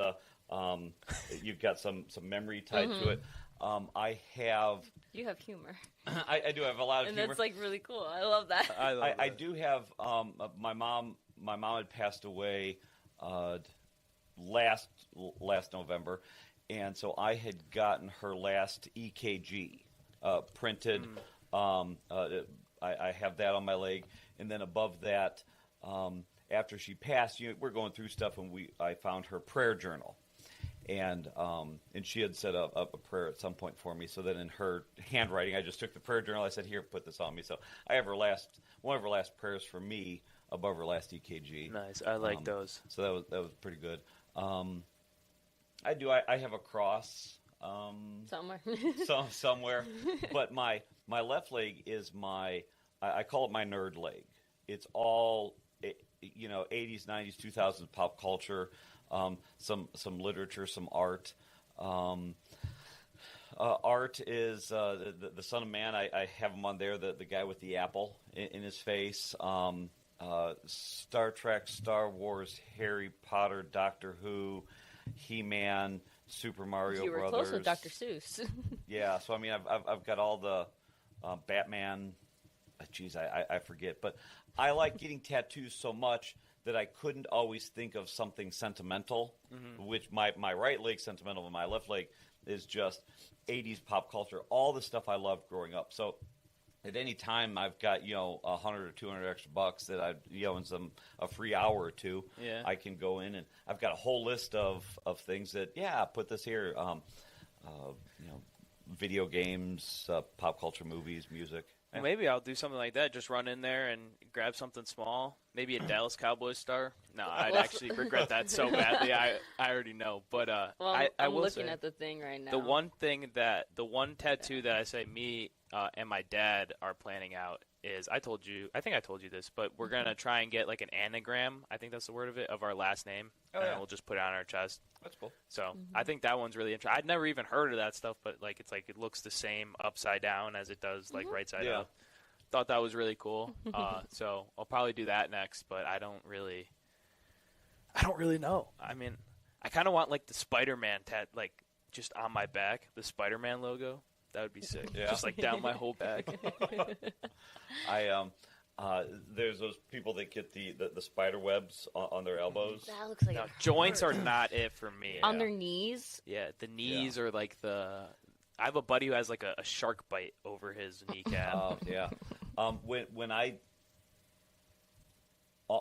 you've got some memory tied to it. I have. You have humor. I do have a lot of humor, and that's like really cool. I love that. I do have. My mom had passed away last November, and so I had gotten her last EKG printed. I have that on my leg, and then above that, after she passed, we're going through stuff, and I found her prayer journal, and she had set up a prayer at some point for me. So then in her handwriting, I just took the prayer journal. I said, "Here, put this on me." So I have one of her last prayers for me above her last EKG. Nice, I like those. So that was pretty good. I have a cross. Somewhere. Somewhere. But my left leg is I call it my nerd leg. It's all, 80s, 90s, 2000s pop culture, some literature, some art. Art is the Son of Man. I have him on there, the guy with the apple in his face. Star Trek, Star Wars, Harry Potter, Doctor Who, He-Man, Super Mario Brothers. You were close with Dr. Seuss. Yeah, so I mean, I've got all the Batman. Geez, I forget, but I like getting tattoos so much that I couldn't always think of something sentimental. Mm-hmm. Which my right leg sentimental, and my left leg is just 80s pop culture, all the stuff I loved growing up. So at any time I've got, $100 or $200 extra bucks that I, in a free hour or two, I can go in, and I've got a whole list of things that, put this here, video games, pop culture, movies, music. Well, maybe I'll do something like that. Just run in there and grab something small. Maybe a Dallas Cowboys star. No, I'd actually regret that so badly. I already know. But I'm looking at the thing right now. The one tattoo that I say me and my dad are planning out is I think I told you this, but we're going to try and get like an anagram, I think that's the word of it, of our last name. And we'll just put it on our chest. That's cool. So I think that one's really interesting. I'd never even heard of that stuff, but like it looks the same upside down as it does like right side up. Thought that was really cool. So I'll probably do that next, but I don't really know. I mean, I kind of want like the Spider-Man like just on my back, the Spider-Man logo. That would be sick. Just like down my whole back. There's those people that get the spider webs on their elbows. That looks like joints are not it for me. On their knees. Yeah, the knees are like I have a buddy who has like a shark bite over his kneecap. Yeah. When I